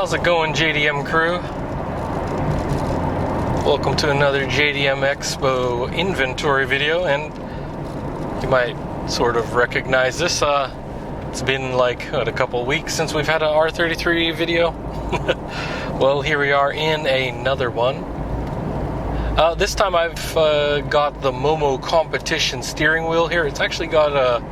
How's it going, JDM crew? Welcome to another JDM EXPO inventory video, and you might sort of recognize this. It's been like a couple weeks since we've had an R33 video. Well, here we are in another one. This time I've got the Momo competition steering wheel here. It's actually got a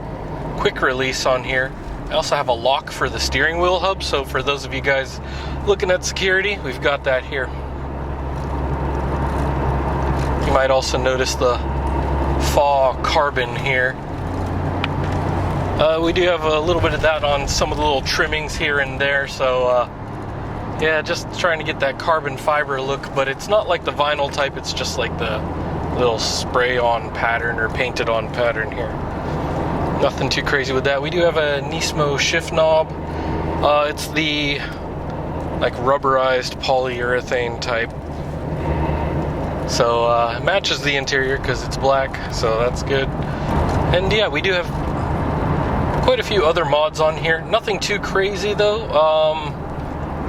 quick release on here. I also have a lock for the steering wheel hub, so for those of you guys looking at security, we've got that here. You might also notice the FAW carbon here. We do have a little bit of that on some of the little trimmings here and there, so yeah, just trying to get that carbon fiber look, but it's not like the vinyl type, it's just like the little spray-on pattern or painted-on pattern here. Nothing too crazy with that. We do have a Nismo shift knob. It's the like rubberized polyurethane type. So it matches the interior because it's black, so that's good. And yeah, we do have quite a few other mods on here. Nothing too crazy though.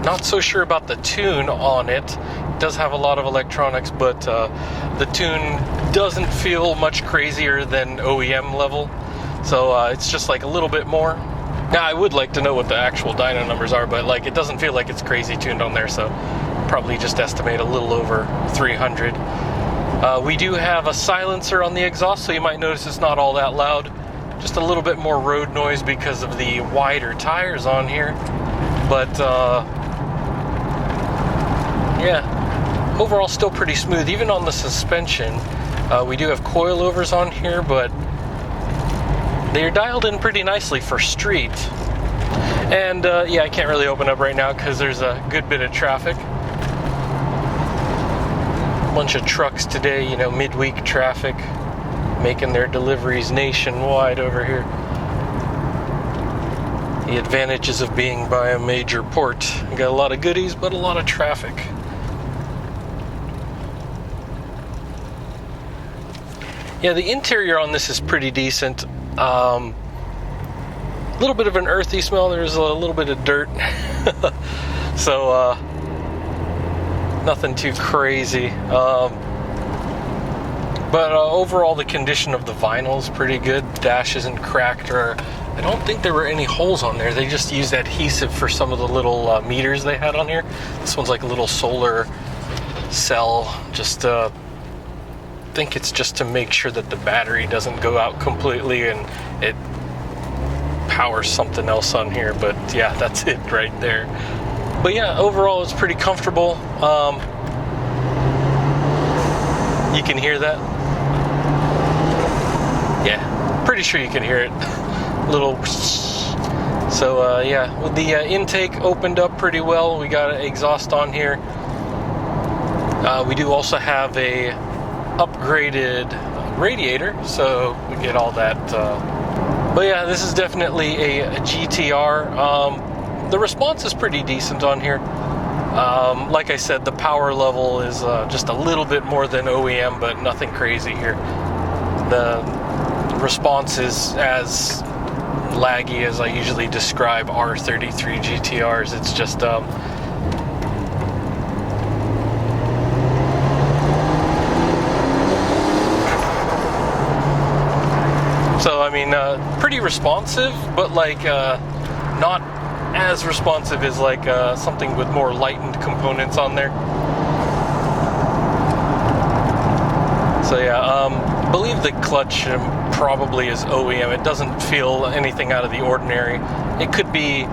Not so sure about the tune on it. It does have a lot of electronics, but the tune doesn't feel much crazier than OEM level. So it's just like a little bit more. Now I would like to know what the actual dyno numbers are, but like it doesn't feel like it's crazy tuned on there, so probably just estimate a little over 300. We do have a silencer on the exhaust, so you might notice it's not all that loud. Just a little bit more road noise because of the wider tires on here. But yeah, overall still pretty smooth. Even on the suspension, we do have coilovers on here, but they're dialed in pretty nicely for street. And yeah, I can't really open up right now because there's a good bit of traffic. Bunch of trucks today, you know, midweek traffic, making their deliveries nationwide over here. The advantages of being by a major port. You got a lot of goodies, but a lot of traffic. Yeah, the interior on this is pretty decent. A little bit of an earthy smell. There's a little bit of dirt. So nothing too crazy. But overall the condition of the vinyl is pretty good. Dash isn't cracked, or I don't think there were any holes on there. They just used adhesive for some of the little meters they had on here. This one's like a little solar cell. Just I think it's just to make sure that the battery doesn't go out completely and it powers something else on here. But yeah, that's it right there. But yeah, overall it's pretty comfortable. You can hear that? Yeah, pretty sure you can hear it. Little. So yeah, with the intake opened up pretty well. We got an exhaust on here. We do also have a upgraded radiator, so we get all that. But yeah, this is definitely a GTR. The response is pretty decent on here. Like I said, the power level is just a little bit more than OEM, but nothing crazy here. The response is as laggy as I usually describe R33 GTRs. It's just so I mean, pretty responsive, but like not as responsive as like something with more lightened components on there. So yeah, believe the clutch probably is OEM. It doesn't feel anything out of the ordinary. It could be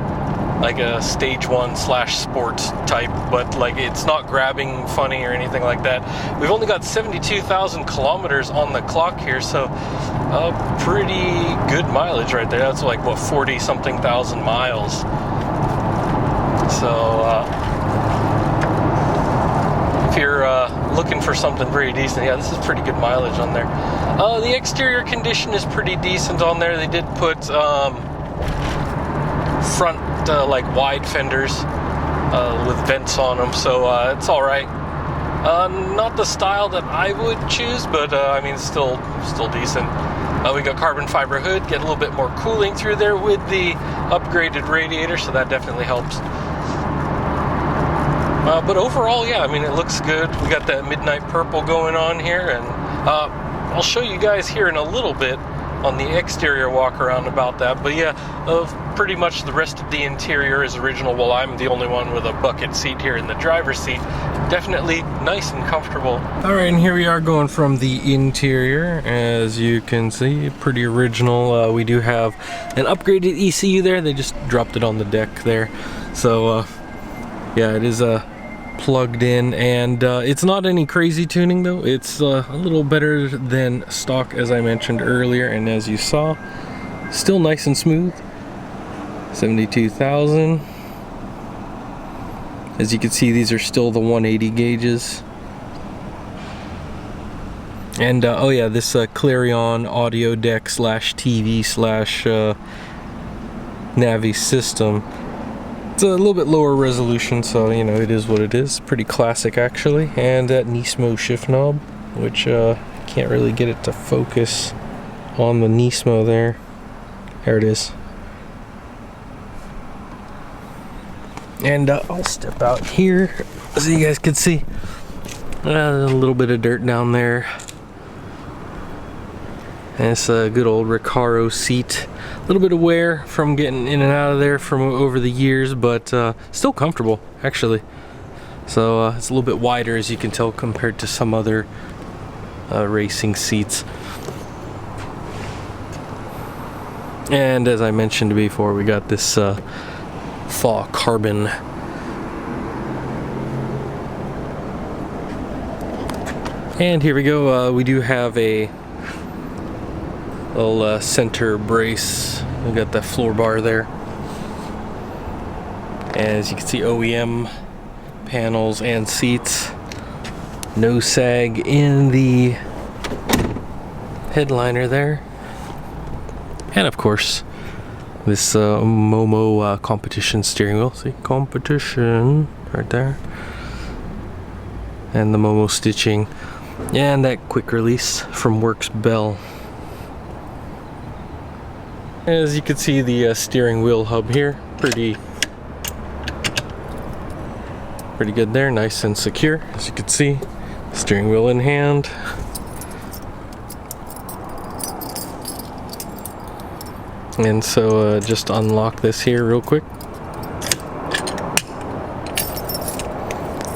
like a stage 1/sport type, but like it's not grabbing funny or anything like that. We've only got 72,000 kilometers on the clock here, so pretty good mileage right there. That's like what, 40 something thousand miles. So if you're looking for something very decent, yeah, this is pretty good mileage on there. The exterior condition is pretty decent on there. They did put front like wide fenders with vents on them, so it's all right. Not the style that I would choose, but I mean, still decent. We got carbon fiber hood, get a little bit more cooling through there with the upgraded radiator, so that definitely helps. But overall, yeah, I mean, it looks good. We got that midnight purple going on here, and I'll show you guys here in a little bit on the exterior walk around about that. But yeah, pretty much the rest of the interior is original. Well, I'm the only one with a bucket seat here in the driver's seat. Definitely nice and comfortable. All right, and here we are going from the interior. As you can see, pretty original. We do have an upgraded ECU there. They just dropped it on the deck there. So yeah, it is plugged in, and it's not any crazy tuning though. It's a little better than stock, as I mentioned earlier, and as you saw, still nice and smooth. 72,000. As you can see, these are still the 180 gauges. And oh yeah, this Clarion audio deck slash TV slash Navi system. It's a little bit lower resolution, so you know, it is what it is. Pretty classic actually. And that Nismo shift knob, which can't really get it to focus on the Nismo there. There it is. And I'll step out here so you guys can see a little bit of dirt down there. And it's a good old Recaro seat. A little bit of wear from getting in and out of there from over the years, but still comfortable actually. So it's a little bit wider, as you can tell, compared to some other racing seats. And as I mentioned before, we got this thaw carbon. And here we go. We do have a little center brace. We got that floor bar there. As you can see, OEM panels and seats. No sag in the headliner there. And of course, this Momo competition steering wheel. See, competition right there. And the Momo stitching. And that quick release from Works bell. As you can see, the steering wheel hub here, pretty good there, nice and secure. As you can see, steering wheel in hand. And so just unlock this here real quick.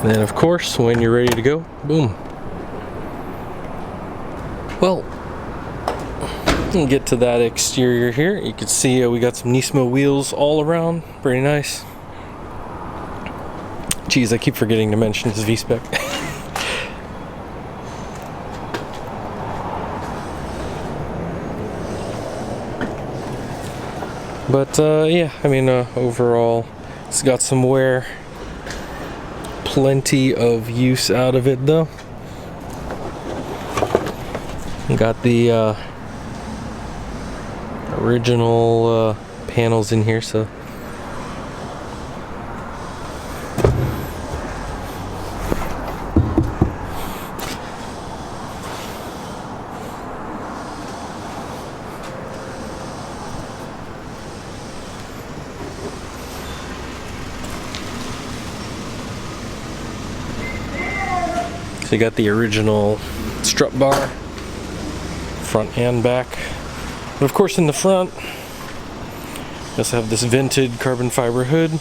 And then of course, when you're ready to go, boom. Well, we'll get to that exterior here. You can see we got some Nismo wheels all around, pretty nice. Geez, I keep forgetting to mention this V-Spec. But yeah, I mean, overall, it's got some wear. Plenty of use out of it though. Got the original panels in here, so you got the original strut bar, front and back. But of course in the front, we also have this vented carbon fiber hood.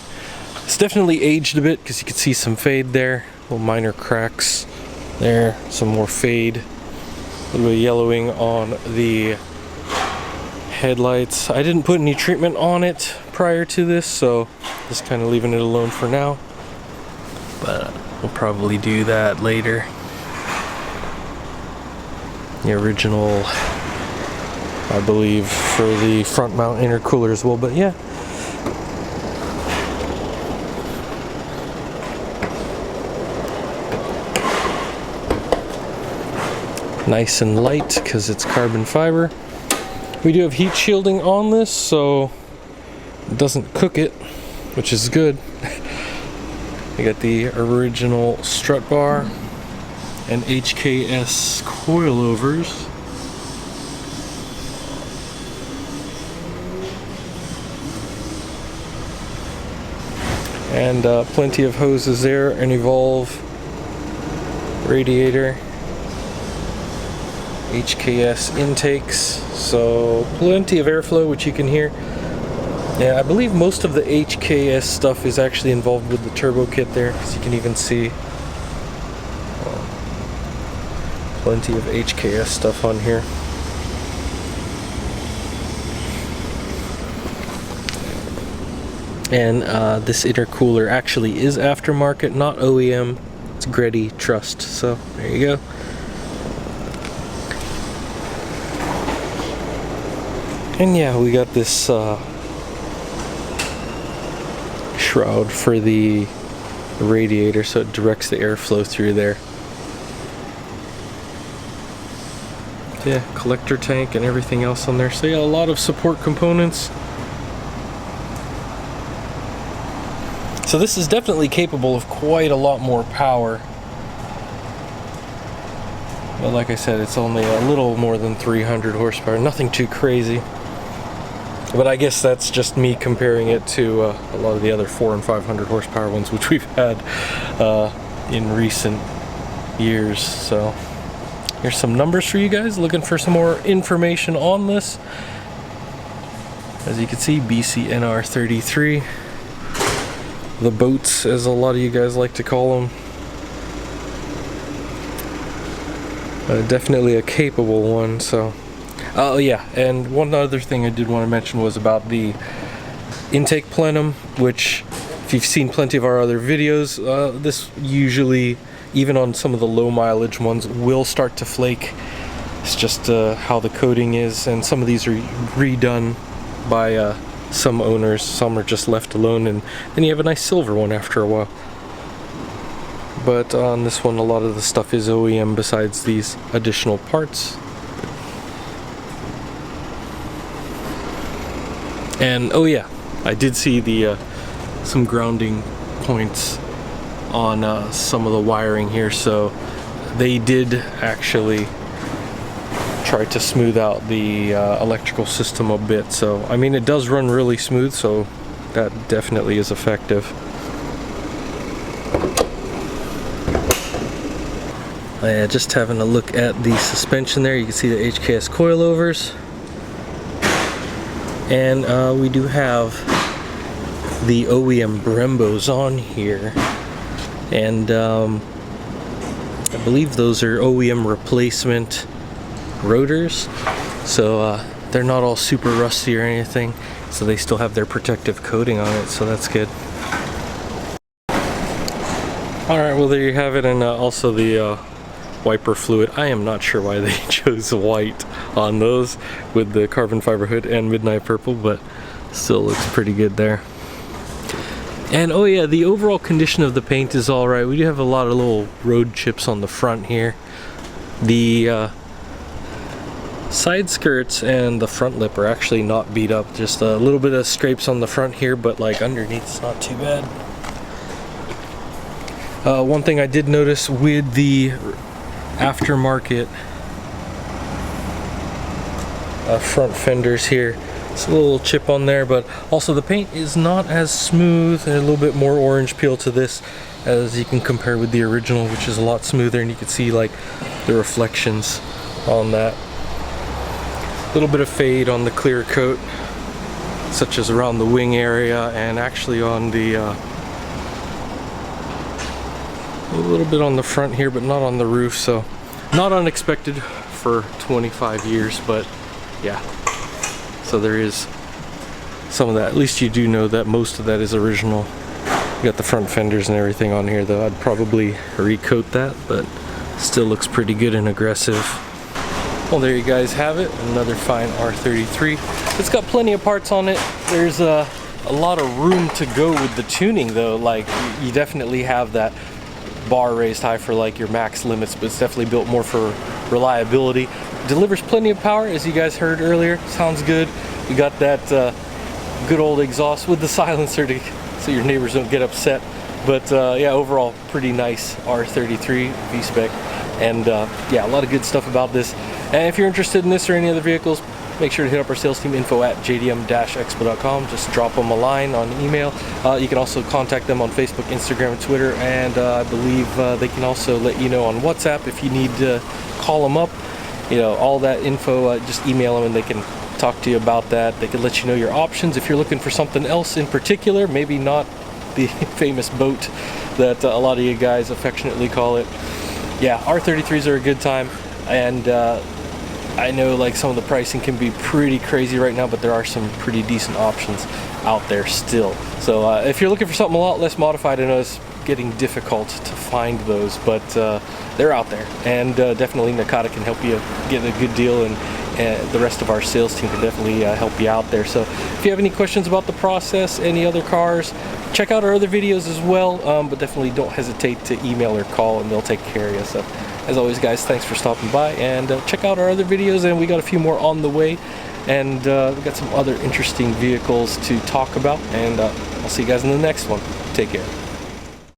It's definitely aged a bit because you can see some fade there, little minor cracks there, some more fade, a little bit of yellowing on the headlights. I didn't put any treatment on it prior to this, so just kind of leaving it alone for now, but we'll probably do that later. The original, I believe, for the front mount intercooler as well, but yeah. Nice and light because it's carbon fiber. We do have heat shielding on this, so it doesn't cook it, which is good. We got the original strut bar and HKS coilovers. And plenty of hoses there, an Evolve radiator, HKS intakes, so plenty of airflow, which you can hear. Yeah, I believe most of the HKS stuff is actually involved with the turbo kit there, as you can even see. Plenty of HKS stuff on here. And this intercooler actually is aftermarket, not OEM. It's Greddy Trust, so there you go. And yeah, we got this shroud for the radiator, so it directs the airflow through there. Yeah, collector tank and everything else on there. So yeah, a lot of support components. So this is definitely capable of quite a lot more power. But like I said, it's only a little more than 300 horsepower, nothing too crazy. But I guess that's just me comparing it to a lot of the other 400 and 500 horsepower ones which we've had in recent years. So here's some numbers for you guys looking for some more information on this. As you can see, BCNR 33. The boats, as a lot of you guys like to call them. Definitely a capable one, so. Oh yeah, and one other thing I did want to mention was about the intake plenum, which if you've seen plenty of our other videos, this usually, even on some of the low mileage ones, will start to flake. It's just how the coating is, and some of these are redone by some owners, some are just left alone, and then you have a nice silver one after a while. But on this one, a lot of the stuff is OEM besides these additional parts. And oh yeah, I did see the some grounding points on some of the wiring here, so they did actually try to smooth out the electrical system a bit. So I mean, it does run really smooth, so that definitely is effective. Just having a look at the suspension there, you can see the HKS coilovers, and we do have the OEM Brembos on here, and I believe those are OEM replacement rotors, so they're not all super rusty or anything, so they still have their protective coating on it, so that's good. Alright, well there you have it, and also the wiper fluid. I am not sure why they chose white on those with the carbon fiber hood and midnight purple, but still looks pretty good there. And oh yeah, the overall condition of the paint is alright. We do have a lot of little road chips on the front here. The side skirts and the front lip are actually not beat up, just a little bit of scrapes on the front here, but like underneath it's not too bad. One thing I did notice with the aftermarket front fenders here, it's a little chip on there, but also the paint is not as smooth and a little bit more orange peel to this, as you can compare with the original, which is a lot smoother, and you can see like the reflections on that. A little bit of fade on the clear coat, such as around the wing area, and actually on the a little bit on the front here, but not on the roof, so not unexpected for 25 years, but yeah. So there is some of that. At least you do know that most of that is original. You got the front fenders and everything on here, though. I'd probably recoat that, but still looks pretty good and aggressive. Well, there you guys have it, another fine R33. It's got plenty of parts on it. There's a lot of room to go with the tuning, though. Like, you definitely have that bar raised high for like your max limits, but it's definitely built more for reliability. Delivers plenty of power, as you guys heard earlier. Sounds good. You got that good old exhaust with the silencer so your neighbors don't get upset. But yeah, overall pretty nice R33 V-Spec, and yeah, a lot of good stuff about this. And if you're interested in this or any other vehicles, make sure to hit up our sales team, info at jdm-expo.com. Just drop them a line on email. You can also contact them on Facebook, Instagram, and Twitter, and I believe they can also let you know on WhatsApp if you need to call them up. You know, all that info, just email them and they can talk to you about that. They can let you know your options if you're looking for something else in particular, maybe not the famous boat that a lot of you guys affectionately call it. Yeah, R33s are a good time, and I know like some of the pricing can be pretty crazy right now, but there are some pretty decent options out there still. So if you're looking for something a lot less modified, I know it's getting difficult to find those, but they're out there, and definitely Nakata can help you get a good deal, and the rest of our sales team can definitely help you out there. So if you have any questions about the process, any other cars, check out our other videos as well, but definitely don't hesitate to email or call and they'll take care of you. So as always, guys, thanks for stopping by, and check out our other videos, and we got a few more on the way, and we got some other interesting vehicles to talk about, and I'll see you guys in the next one. Take care.